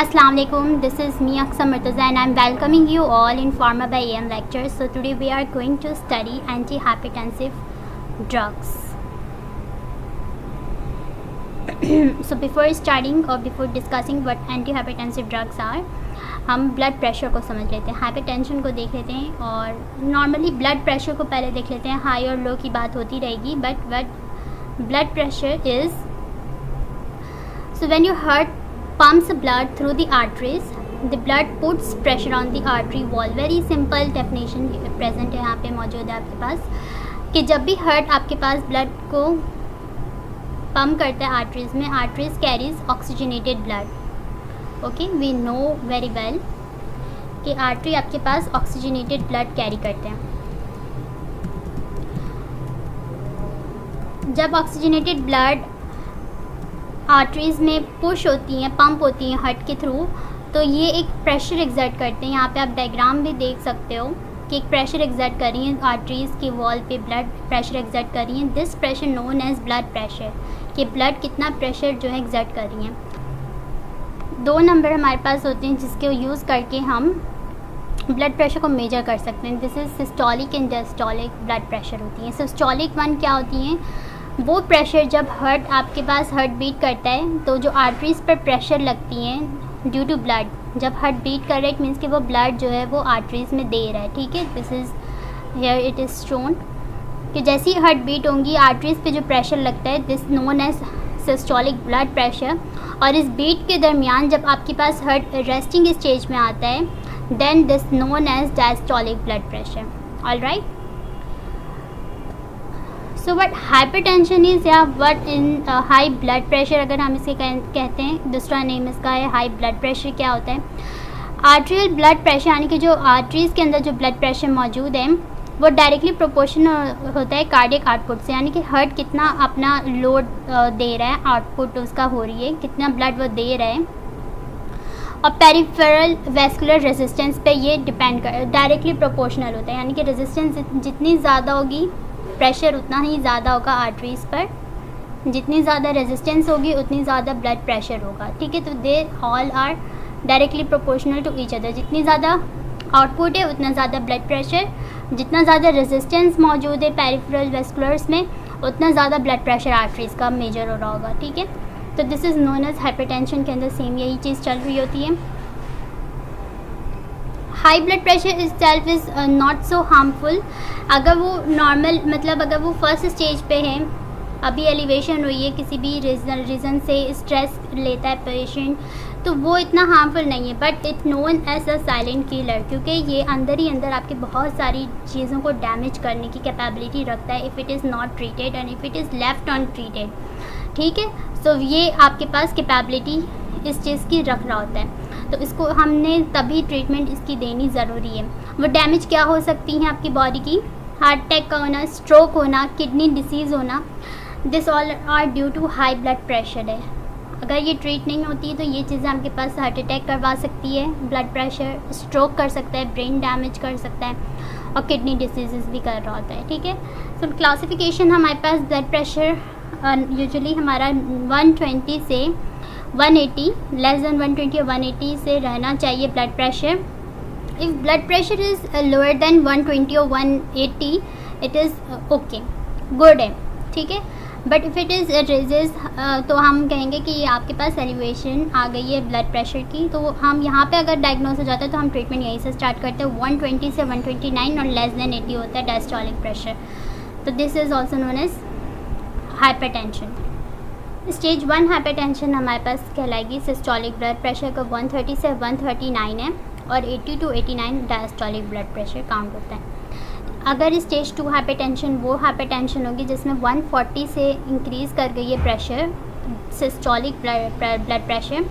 Assalamu alaikum. This is me Aqsa Murtaza and I'm welcoming you all in Pharma by AM lectures. So today we are going to study antihypertensive drugs. So before starting or before discussing what antihypertensive drugs are, हम blood pressure को समझ लेते हैं, hypertension को देख लेते हैं और नॉर्मली ब्लड प्रेशर को पहले देख लेते हैं. हाई और लो की बात होती रहेगी, but blood pressure is so when your heart pumps blood through the arteries, the blood puts pressure on the artery wall. Very simple definition present है यहाँ पे मौजूद है आपके पास कि जब भी हार्ट आपके पास ब्लड को पम्प करता है आर्टरीज़ में, arteries carries oxygenated blood. Okay, we know very well कि आर्टरी आपके पास ऑक्सीजनेटेड ब्लड कैरी करते हैं. जब ऑक्सीजनेटेड ब्लड आर्टरीज़ में पुश होती हैं, पंप होती हैं हार्ट के थ्रू, तो ये एक प्रेशर एग्जर्ट करते हैं. यहाँ पे आप डायग्राम भी देख सकते हो कि एक प्रेशर एग्जर्ट कर रही हैं आर्टरीज़ के वॉल पे, ब्लड प्रेशर एग्जर्ट कर रही हैं. This pressure known as blood pressure, कि ब्लड कितना प्रेशर जो है एग्जर्ट कर रही हैं. दो नंबर हमारे पास होते हैं जिसके यूज़ करके हम ब्लड प्रेशर को मेजर कर सकते हैं. This is systolic and diastolic blood pressure होती हैं. सिस्टोलिक वन क्या होती हैं? वो प्रेशर जब हार्ट आपके पास हार्ट बीट करता है तो जो आर्टरीज़ पर प्रेशर लगती हैं ड्यू टू ब्लड, जब हार्ट बीट कर रहा है इट मीन्स कि वो ब्लड जो है वो आर्टरीज़ में दे रहा है. ठीक है, this is here it is shown कि जैसी हार्ट बीट होंगी आर्टरीज़ पे जो प्रेशर लगता है, this known as systolic blood pressure. और इस बीट के दरमियान जब आपके पास हार्ट रेस्टिंग स्टेज में आता है, then this known as diastolic blood pressure. Alright, so what hypertension is या what in high blood pressure अगर हम इसे कहते हैं, दूसरा नेम इसका है हाई ब्लड प्रेशर. क्या होता है? आर्टेरियल ब्लड प्रेशर, यानी कि जो आर्टरीज़ के अंदर जो ब्लड प्रेशर मौजूद है वो डायरेक्टली प्रोपोर्शनल होता है कार्डियक आउटपुट से, यानी कि हार्ट कितना अपना लोड दे रहा है, आउटपुट उसका हो रही है, कितना ब्लड वो दे रहा है. और पेरिफेरल वेस्कुलर रेजिस्टेंस पे ये डिपेंड कर डायरेक्टली प्रोपोर्शनल होता है, यानी कि रेजिस्टेंस जितनी ज़्यादा होगी प्रेशर उतना ही ज़्यादा होगा आर्टरीज़ पर. जितनी ज़्यादा रेजिस्टेंस होगी उतनी ज़्यादा ब्लड प्रेशर होगा. ठीक है, तो they all are directly proportional to each other. जितनी ज़्यादा आउटपुट है उतना ज़्यादा ब्लड प्रेशर, जितना ज़्यादा रेजिस्टेंस मौजूद है पेरिफेरल वेस्कुलर्स में उतना ज़्यादा ब्लड प्रेशर आर्टरीज़ का मेजर हो रहा होगा. ठीक है, तो this is known as hypertension के अंदर सेम यही चीज़ चल रही होती है. High blood pressure is self is not so harmful. अगर वो नॉर्मल मतलब अगर वो फर्स्ट स्टेज पे है, अभी एलिवेशन हुई है, किसी भी रीज़न से स्ट्रेस लेता है पेशेंट, तो वो इतना हार्मफुल नहीं है. But it known as a silent killer, क्योंकि ये अंदर ही अंदर आपके बहुत सारी चीज़ों को डैमेज करने की कैपेबिलिटी रखता है if it is not treated and if it is left untreated. ठीक है, सो ये आपके पास कैपेबिलिटी इस चीज़ की रख रहा होता है, तो इसको हमने तभी ट्रीटमेंट इसकी देनी ज़रूरी है. वो डैमेज क्या हो सकती हैं आपकी बॉडी की? हार्ट अटैक का होना, स्ट्रोक होना, किडनी डिसीज़ होना, this all are due to high blood pressure है. अगर ये ट्रीट नहीं होती तो ये चीज़ें आपके पास हार्ट अटैक करवा सकती है, ब्लड प्रेशर, स्ट्रोक कर सकता है, ब्रेन डैमेज कर सकता है और किडनी डिसीज़ भी कर रहा होता है. ठीक है, सो क्लासिफिकेशन हमारे पास ब्लड प्रेशर यूजुअली हमारा 120 से 180, लेस देन 120 और 180 से रहना चाहिए blood pressure. If blood pressure is lower than 120 और 180 इट इज़ ओके, गुड है. ठीक है, but if it is raises तो हम कहेंगे कि आपके पास एलिवेशन आ गई है ब्लड प्रेशर की. तो हम यहाँ पे अगर डायग्नोस हो जाता है तो हम ट्रीटमेंट यहीं से स्टार्ट करते हैं. 120 से 129 और लेस देन 80 होता है डायस्टोलिक प्रेशर. तो this is also known as hypertension. Stage 1 hypertension हमारे पास कहलाएगी. सिस्टोलिक ब्लड प्रेशर का 130 से 139 है और 80 to 89 diastolic blood pressure count होता है. अगर स्टेज 2 हाइपरटेंशन वो हाइपरटेंशन होगी जिसमें 140 से इंक्रीज़ कर गई है प्रेशर, सिस्टोलिक ब्लड प्रेशर,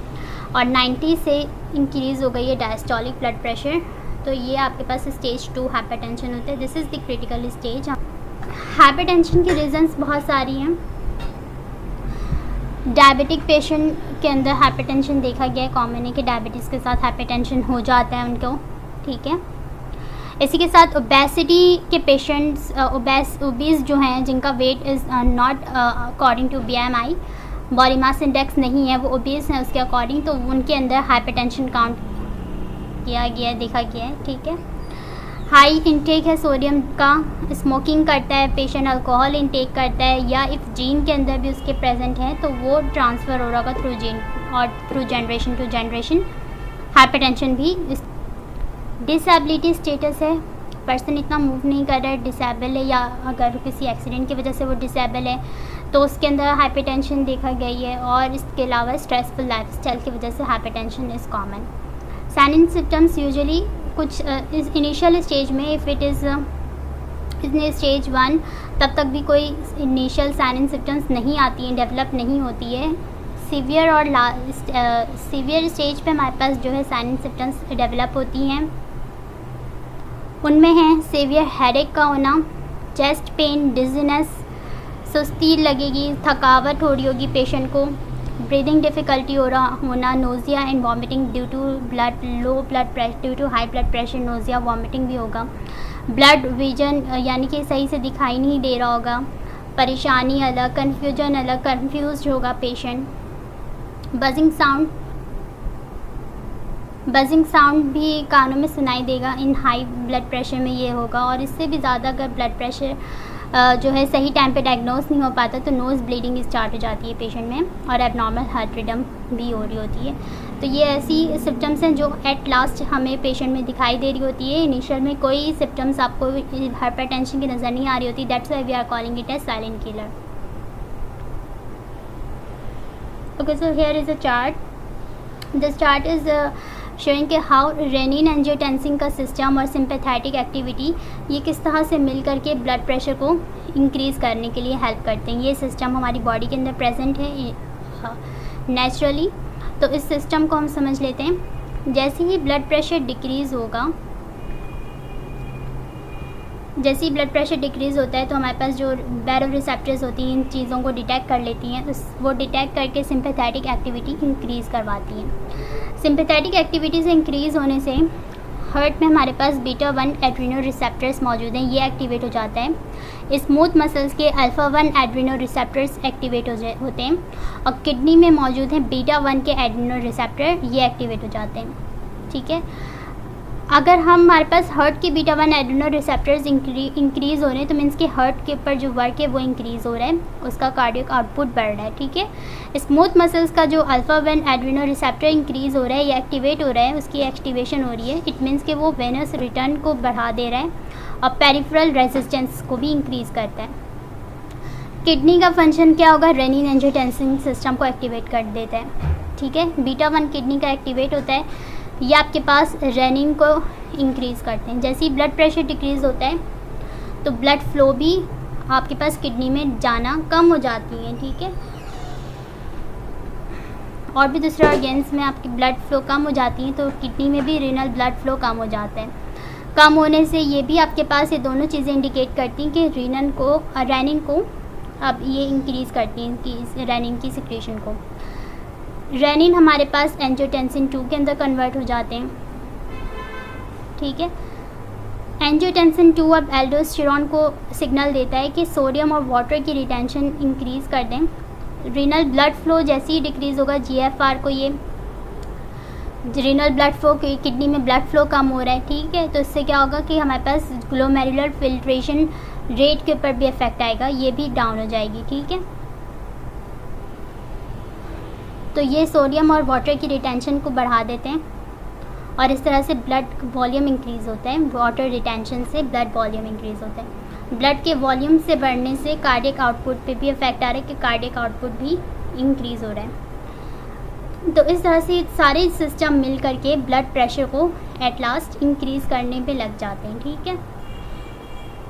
और 90 से इंक्रीज़ हो गई है डायस्टोलिक ब्लड प्रेशर, तो ये आपके पास स्टेज 2 हाइपरटेंशन होता है. This is the critical stage. Hypertension की रीज़न्स बहुत सारी हैं. डायबिटिक पेशेंट के अंदर हाइपरटेंशन देखा गया है, कॉमन है कि डायबिटीज़ के साथ हाइपरटेंशन हो जाता है उनको. ठीक है, इसी के साथ ओबेसिटी के पेशेंट्स, ओबीज़ जो हैं जिनका weight is not according to BMI, body mass index नहीं है, वो ओबीस है उसके अकॉर्डिंग, तो उनके अंदर हाइपरटेंशन काउंट किया गया है, देखा गया है। ठीक है, हाई इंटेक है सोडियम का, स्मोकिंग करता है पेशेंट, अल्कोहल इंटेक करता है, या इफ़ जीन के अंदर भी उसके प्रेजेंट है तो वो ट्रांसफ़र हो रहा होगा थ्रू जीन और through generation to generation. Hypertension भी डिसेबिलिटी स्टेटस है, पर्सन इतना मूव नहीं कर रहा है, डिसेबल है, या अगर किसी एक्सीडेंट की वजह से वो डिसेबल है तो उसके अंदर हाइपरटेंशन देखा गई है। और इसके अलावा स्ट्रेसफुल लाइफस्टाइल की वजह से hypertension is common. Sign and symptoms usually कुछ इस इनिशियल स्टेज में, if it is in stage 1 तब तक भी कोई इनिशियल साइन एंड सिम्टम्स नहीं आती हैं, डेवलप नहीं होती है। सीवियर और सीवियर स्टेज पे हमारे पास जो है साइन एंड सिम्टम्स डेवलप होती हैं। उनमें है सीवियर हेडेक का होना, चेस्ट पेन, डिजीनेस, सुस्ती लगेगी, थकावट हो रही होगी पेशेंट को, ब्रीदिंग डिफ़िकल्टी होना, nausea and vomiting due to low blood pressure, due to high blood pressure nausea vomiting भी होगा। ब्लड विजन यानी कि सही से दिखाई नहीं दे रहा होगा, परेशानी अलग, कन्फ्यूजन अलग, कन्फ्यूज होगा पेशेंट। बजिंग साउंड भी कानों में सुनाई देगा, इन हाई ब्लड प्रेशर में ये होगा। और इससे भी ज़्यादा अगर ब्लड प्रेशर जो है सही टाइम पे डायग्नोस नहीं हो पाता तो नोज़ ब्लीडिंग स्टार्ट हो जाती है पेशेंट में, और एबनॉर्मल हार्ट रिदम भी हो रही होती है। तो ये ऐसी सिम्टम्स हैं जो एट लास्ट हमें पेशेंट में दिखाई दे रही होती है। इनिशियल में कोई सिम्टम्स आपको हाइपरटेंशन की नज़र नहीं आ रही होती, that's why we are calling it as silent killer. Okay, so here is a chart. This chart is showing कि हाउ रेनिन एंजियोटेंसिन का सिस्टम और सिंपैथेटिक एक्टिविटी ये किस तरह से मिल करके ब्लड प्रेशर को इंक्रीज़ करने के लिए हेल्प करते हैं। ये सिस्टम हमारी बॉडी के अंदर प्रेजेंट है नेचुरली। तो इस सिस्टम को हम समझ लेते हैं। जैसे ही ब्लड प्रेशर डिक्रीज़ होगा, जैसे ही ब्लड प्रेशर डिक्रीज़ होता है तो हमारे पास जो बैरोरिसेप्टर्स होती हैं इन चीज़ों को डिटेक्ट कर लेती हैं, वो डिटेक्ट करके सिंपैथेटिक एक्टिविटी इंक्रीज़ करवाती हैं। सिंपैथेटिक एक्टिविटी से इंक्रीज़ होने से हार्ट में हमारे पास बीटा 1 एड्रीनो रिसेप्टर्स मौजूद हैं, ये एक्टिवेट हो जाता है। स्मूथ मसल्स के अल्फ़ा 1 एड्रीनो रिसेप्टर्स एक्टिवेट होते हैं, और किडनी में मौजूद हैं बीटा 1 के एड्रीनो रिसेप्टर, ये एक्टिवेट हो जाते हैं। ठीक है, अगर हमारे पास हार्ट के बीटा 1 एड्रीनो रिसेप्टर्स इंक्रीज़ हो रहे हैं तो मीन्स कि हार्ट के ऊपर जो वर्क है वो इंक्रीज़ हो रहा है, उसका कार्डियक आउटपुट बढ़ रहा है। ठीक है, स्मूथ मसल्स का जो अल्फ़ा 1 एड्रीनो रिसेप्टर इंक्रीज़ हो रहा है या एक्टिवेट हो रहा है, उसकी एक्टिवेशन हो रही है, इट मीन्स कि वो वेनस रिटर्न को बढ़ा दे रहा है और पेरिफेरल रेजिस्टेंस को भी इंक्रीज़ करता है। किडनी का फंक्शन क्या होगा, रेनिन एंजियोटेंसिन सिस्टम को एक्टिवेट कर देता है। ठीक है, बीटा 1 किडनी का एक्टिवेट होता है, ये आपके पास रेनिन को इंक्रीज़ करते हैं। जैसे ही ब्लड प्रेशर डिक्रीज़ होता है तो ब्लड फ्लो भी आपके पास किडनी में जाना कम हो जाती है। ठीक है, और भी दूसरे ऑर्गेन्स में आपकी ब्लड फ्लो कम हो जाती है तो किडनी में भी रीनल ब्लड फ्लो कम हो जाता है। कम होने से ये भी आपके पास ये दोनों चीज़ें इंडिकेट करती हैं कि रेनिन को अब ये इंक्रीज़ करती हैं कि रेनिन की सिक्रेशन को। रेनिन हमारे पास एंजियोटेंसिन 2 के अंदर कन्वर्ट हो जाते हैं। ठीक है, एंजियोटेंसिन 2 अब एल्डोस्टेरोन को सिग्नल देता है कि सोडियम और वाटर की रिटेंशन इंक्रीज़ कर दें। रीनल ब्लड फ्लो जैसे ही डिक्रीज़ होगा, जीएफआर को ये रीनल ब्लड फ्लो, किडनी में ब्लड फ्लो कम हो रहा है। ठीक है, तो इससे क्या होगा कि हमारे पास ग्लोमेरुलर फिल्ट्रेशन रेट के ऊपर भी इफेक्ट आएगा, ये भी डाउन हो जाएगी। ठीक है, तो ये सोडियम और वाटर की रिटेंशन को बढ़ा देते हैं और इस तरह से ब्लड वॉल्यूम इंक्रीज़ होता है। वाटर रिटेंशन से ब्लड वॉल्यूम इंक्रीज़ होता है। ब्लड के वॉल्यूम से बढ़ने से कार्डियक आउटपुट पे भी इफेक्ट आ रहा है कि कार्डियक आउटपुट भी इंक्रीज़ हो रहा है। तो इस तरह से सारे सिस्टम मिल करके ब्लड प्रेशर को एट लास्ट इंक्रीज़ करने पे लग जाते हैं। ठीक है,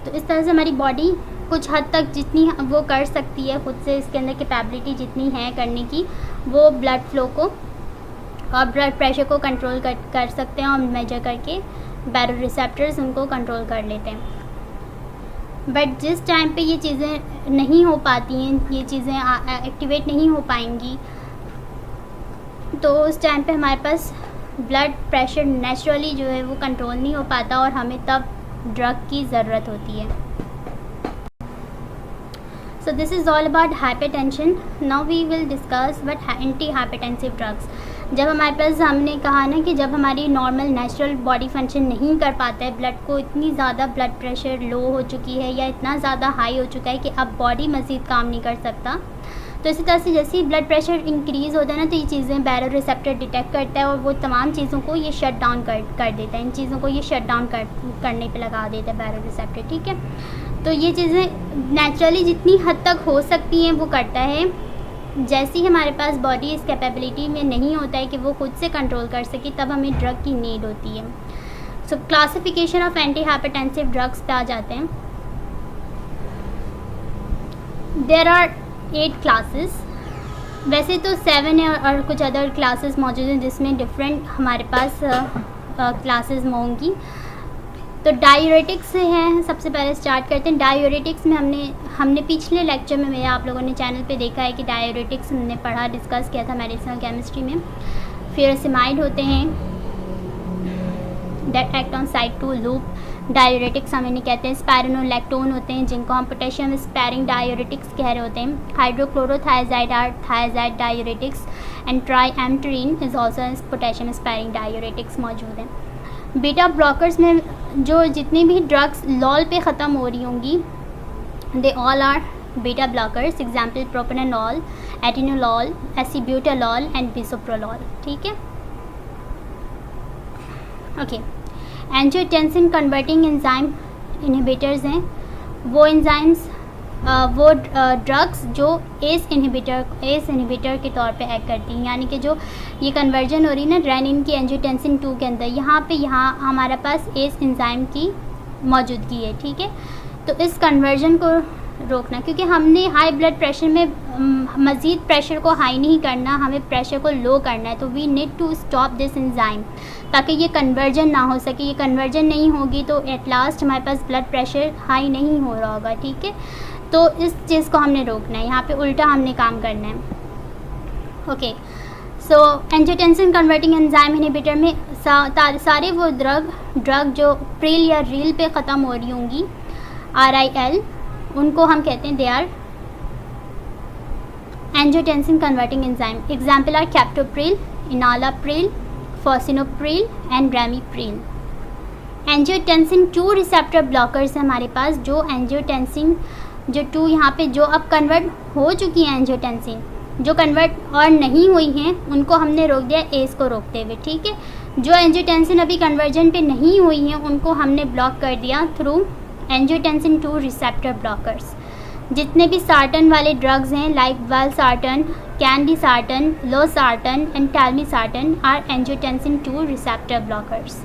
तो इस तरह से हमारी बॉडी कुछ हद तक जितनी वो कर सकती है खुद से, इसके अंदर कैपेबिलिटी जितनी है करने की, वो ब्लड फ्लो को और ब्लड प्रेशर को कंट्रोल कर सकते हैं और मेजर करके बैरोरिसेप्टर्स उनको कंट्रोल कर लेते हैं। बट जिस टाइम पे ये चीज़ें नहीं हो पाती हैं, ये चीज़ें एक्टिवेट नहीं हो पाएंगी, तो उस टाइम पे हमारे पास ब्लड प्रेशर नेचुरली जो है वो कंट्रोल नहीं हो पाता और हमें तब ड्रग की ज़रूरत होती है। So this is all about hypertension. Now we will discuss what anti-hypertensive drugs. जब हमारे पास हमने कहा ना कि जब हमारी नॉर्मल नेचुरल बॉडी फंक्शन नहीं कर पाता है, ब्लड को इतनी ज़्यादा ब्लड प्रेशर लो हो चुकी है या इतना ज़्यादा हाई हो चुका है कि अब बॉडी मज़ीद काम नहीं कर सकता, तो इसी तरह से जैसे ही ब्लड प्रेशर इंक्रीज़ होता है ना, तो ये चीज़ें बैरो रिसेप्टर डिटेक्ट करता है और वो तमाम चीज़ों को ये शट डाउन कर देता है, इन चीज़ों को ये शट डाउन करने पे लगा देता है बैरो रिसेप्टर, ठीक है। तो ये चीज़ें नेचुरली जितनी हद तक हो सकती हैं वो करता है। जैसे ही हमारे पास बॉडी इस कैपेबिलिटी में नहीं होता है कि वो खुद से कंट्रोल कर सके, तब हमें ड्रग की नीड होती है। सो classification of anti hypertensive drugs पे आ जाते हैं। देयर आर 8 क्लासेस, वैसे तो 7 है और कुछ अदर क्लासेस मौजूद हैं जिसमें डिफरेंट हमारे पास क्लासेस होंगी। तो डायूरेटिक्स से हैं, सबसे पहले स्टार्ट करते हैं। डायूरेटिक्स में हमने पिछले लेक्चर में मेरे आप लोगों ने चैनल पे देखा है कि डायूरेटिक्स हमने पढ़ा, डिस्कस किया था मेडिसिनल केमिस्ट्री में। फ्यूरासिमाइड होते हैं, that act on side 2 loop. Diuretics हम इन्हें कहते हैं। स्पाइरोनोलैक्टोन होते हैं जिनको हम पोटेशियम स्पैरिंग डायूरेटिक्स कह रहे होते हैं। Hydrochlorothiazide are thiazide diuretics and triamterene is also potassium sparing diuretics मौजूद हैं। बीटा ब्लॉकर्स में जो जितनी भी ड्रग्स लॉल पे ख़त्म हो रही होंगी, they all are beta blockers. Example propranolol, atenolol, acebutolol and bisoprolol, ठीक है। Okay, angiotensin converting enzyme inhibitors हैं वो एंजाइम्स वो ड्रग्स जो एस इनहिबिटर के तौर पे एक्ट करती हैं, यानी कि जो ये कन्वर्जन हो रही है ना रेनिन की एंजियोटेंसिन 2 के अंदर, यहाँ हमारे पास एस एंजाइम की मौजूदगी है, ठीक है। तो इस कन्वर्जन को रोकना, क्योंकि हमने हाई ब्लड प्रेशर में मज़ीद प्रेशर को हाई नहीं करना, हमें प्रेशर को लो करना है। तो we need to stop this enzyme ताकि ये कन्वर्जन ना हो सके। ये कन्वर्जन नहीं होगी तो एट लास्ट हमारे पास ब्लड प्रेशर हाई नहीं हो रहा होगा, ठीक है। तो इस चीज़ को हमने रोकना है, यहाँ पे उल्टा हमने काम करना है। ओके, सो एंजियोटेंसिन कन्वर्टिंग एंजाइम इनहिबिटर में सारे वो ड्रग जो प्रिल या रील पे ख़त्म हो रही होंगी, RIL, उनको हम कहते हैं they are angiotensin converting enzyme. Example are captopril, enalapril, fosinopril and ramipril. Angiotensin 2 receptor blockers हैं हमारे पास, जो एंजियोटेंसिन जो 2 यहाँ पे जो अब कन्वर्ट हो चुकी हैं एंजियोटेंसिन, जो कन्वर्ट और नहीं हुई हैं उनको हमने रोक दिया एस को रोकते हुए, ठीक है। जो एंजियोटेंसिन अभी कन्वर्जन पे नहीं हुई हैं उनको हमने ब्लॉक कर दिया थ्रू एंजियोटेंसिन 2 रिसेप्टर ब्लॉकर्स। जितने भी सार्टन वाले ड्रग्स हैं like valsartan, candesartan, losartan and telmisartan are angiotensin 2 receptor blockers.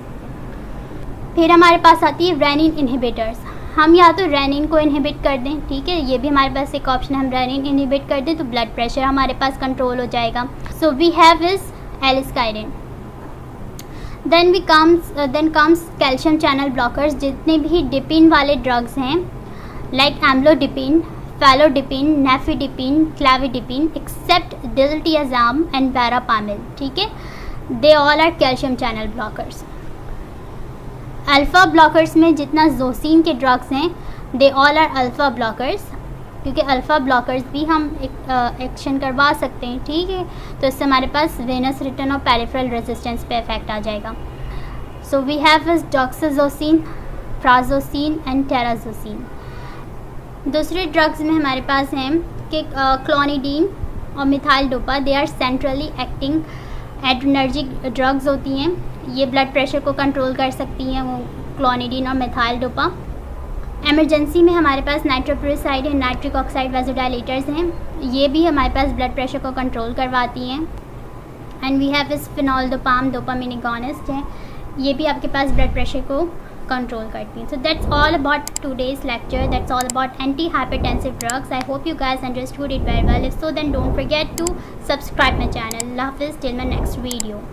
फिर हमारे पास आती है रेनिन इनहिबिटर्स। हम या तो रेनिन को इनहिबिट कर दें, ठीक है, ये भी हमारे पास एक ऑप्शन है, हम रेनिन इनहिबिट कर दें तो ब्लड प्रेशर हमारे पास कंट्रोल हो जाएगा। So we have is aliskiren. Then comes calcium channel blockers. जितने भी डिपिन वाले ड्रग्स हैं like amlodipine, felodipine, nifedipine, clevidipine except diltiazem and verapamil, ठीक है, they all are calcium channel blockers. Alpha blockers में जितना जोसिन के ड्रग्स हैं they all are alpha blockers, क्योंकि अल्फ़ा ब्लॉकर्स भी हम एक्शन करवा सकते हैं, ठीक है। तो इससे हमारे पास वेनस रिटर्न और पेरिफेरल रेजिस्टेंस पे इफेक्ट आ जाएगा। So we have is doxazosin, prazosin and terazosin. दूसरे ड्रग्स में हमारे पास हैं कि क्लोनिडीन और methyl dopa, they are centrally acting adrenergic drugs होती हैं, ये ब्लड प्रेशर को कंट्रोल कर सकती हैं, वो क्लोनिडीन और मिथाइल डोपा। एमरजेंसी में हमारे पास नाइट्रोप्रोसाइड है, नाइट्रिक ऑक्साइड वेज़ोडाइलेटर्स हैं, ये भी हमारे पास ब्लड प्रेशर को कंट्रोल करवाती हैं। एंड वी हैव इस फिनोल्डोपाम, डोपामिन एगोनिस्ट हैं, ये भी आपके पास ब्लड प्रेशर को कंट्रोल करती हैं। So that's all about today's lecture, that's all about anti hypertensive drugs. I hope you guys understood it very well. If so, then don't forget to subscribe my channel. Allah Hafiz till my next video.